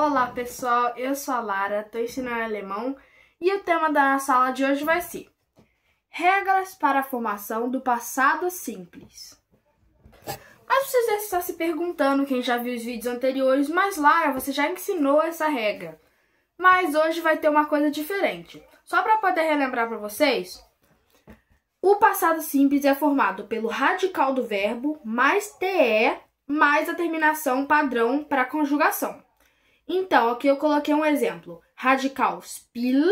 Olá pessoal, eu sou a Lara, estou ensinando alemão e o tema da nossa aula de hoje vai ser regras para a formação do passado simples. Mas você deve estar se perguntando, quem já viu os vídeos anteriores, mas Lara, você já ensinou essa regra. Mas hoje vai ter uma coisa diferente. Só para poder relembrar para vocês, o passado simples é formado pelo radical do verbo mais TE mais a terminação padrão para conjugação. Então, aqui eu coloquei um exemplo. Radical spiel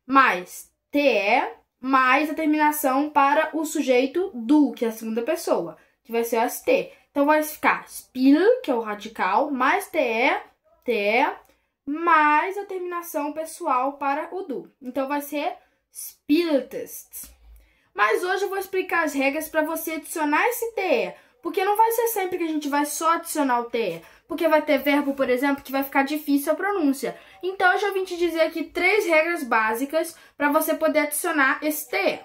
mais TE mais a terminação para o sujeito du, que é a segunda pessoa, que vai ser ST. Então, vai ficar spiel, que é o radical, mais TE, mais a terminação pessoal para o du. Então, vai ser spieltest. Mas hoje eu vou explicar as regras para você adicionar esse TE, porque não vai ser sempre que a gente vai só adicionar o TE. Porque vai ter verbo, por exemplo, que vai ficar difícil a pronúncia. Então, eu já vim te dizer aqui 3 regras básicas para você poder adicionar esse TE.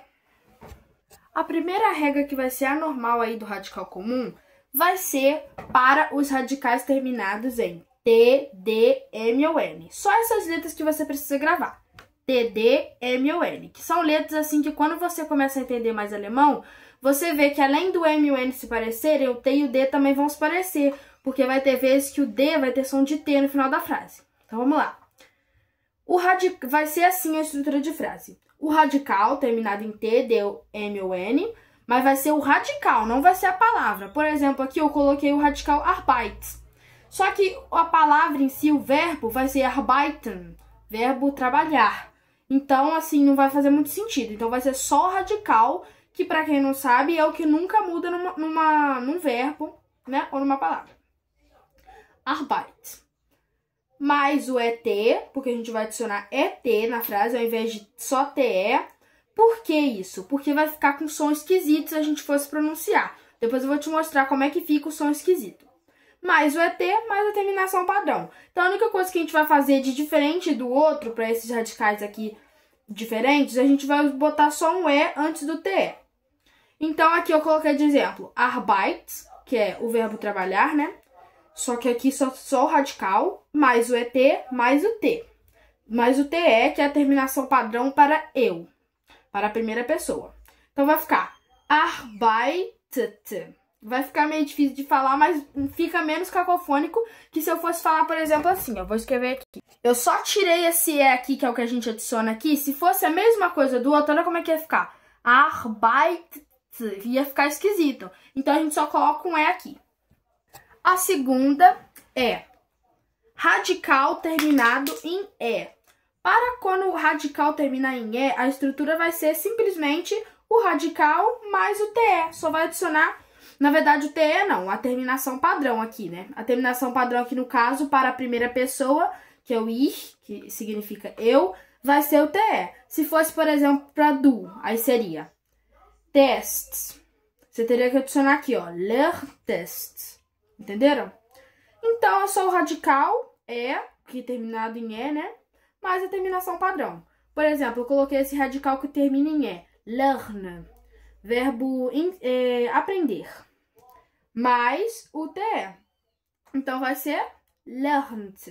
A primeira regra, que vai ser a normal aí do radical comum, vai ser para os radicais terminados em T, D, M ou N. Só essas letras que você precisa gravar. T, D, M ou N. Que são letras assim que quando você começa a entender mais alemão, você vê que além do M e o N se parecerem, o T e o D também vão se parecer. Porque vai ter vezes que o D vai ter som de T no final da frase. Então, vamos lá. Vai ser assim a estrutura de frase. O radical, terminado em T, D, M ou N, mas vai ser o radical, não vai ser a palavra. Por exemplo, aqui eu coloquei o radical arbeit. Só que a palavra em si, o verbo, vai ser arbeiten, verbo trabalhar. Então, assim, não vai fazer muito sentido. Então, vai ser só o radical, que para quem não sabe, é o que nunca muda num verbo, né, ou numa palavra. Arbeit. Mais o ET, porque a gente vai adicionar ET na frase ao invés de só TE. Por que isso? Porque vai ficar com som esquisito se a gente fosse pronunciar. Depois eu vou te mostrar como é que fica o som esquisito. Mais o ET, mais a terminação padrão. Então a única coisa que a gente vai fazer de diferente do outro, para esses radicais aqui diferentes, a gente vai botar só um E antes do TE. Então aqui eu coloquei de exemplo Arbeit, que é o verbo trabalhar, né? Só que aqui só o radical, mais o ET, mais o T. Mais o TE, que é a terminação padrão para eu, para a primeira pessoa. Então, vai ficar arbeitet. Vai ficar meio difícil de falar, mas fica menos cacofônico que se eu fosse falar, por exemplo, assim. Eu vou escrever aqui. Eu só tirei esse E aqui, que é o que a gente adiciona aqui. Se fosse a mesma coisa do outro, olha como é que ia ficar. Arbeitet. Ia ficar esquisito. Então, a gente só coloca um E aqui. A segunda é radical terminado em E. Para quando o radical terminar em E, a estrutura vai ser simplesmente o radical mais o TE. Só vai adicionar, na verdade, o TE não, a terminação padrão aqui, né? A terminação padrão aqui, no caso, para a primeira pessoa, que é o ich, que significa eu, vai ser o TE. Se fosse, por exemplo, para du, aí seria tests. Você teria que adicionar aqui, ó, Lehrtests. Entenderam? Então, é só o radical, que é terminado em E, né? Mais a terminação padrão. Por exemplo, eu coloquei esse radical que termina em E. Lernen. Verbo aprender. Mais o TE. Então, vai ser lernt.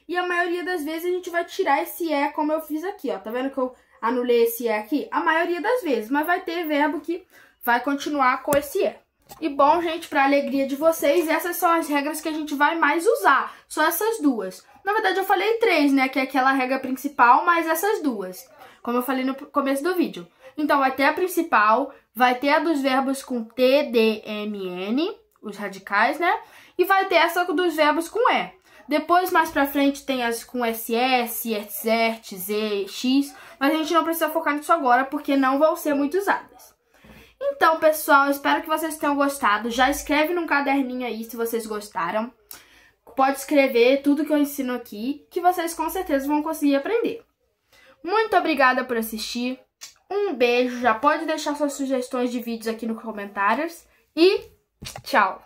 E a maioria das vezes a gente vai tirar esse E, como eu fiz aqui, ó. Tá vendo que eu anulei esse E aqui? A maioria das vezes. Mas vai ter verbo que vai continuar com esse E. E bom, gente, para alegria de vocês, essas são as regras que a gente vai mais usar. Só essas duas. Na verdade, eu falei 3, né? Que é aquela regra principal, mais essas duas. Como eu falei no começo do vídeo. Então, vai ter a principal, vai ter a dos verbos com T, D, M, N, os radicais, né? E vai ter essa dos verbos com E. Depois, mais pra frente, tem as com SS, ETZERT, Z, X. Mas a gente não precisa focar nisso agora, porque não vão ser muito usadas. Então, pessoal, espero que vocês tenham gostado. Já escreve num caderninho aí se vocês gostaram. Pode escrever tudo que eu ensino aqui, que vocês com certeza vão conseguir aprender. Muito obrigada por assistir. Um beijo. Já pode deixar suas sugestões de vídeos aqui nos comentários. E tchau!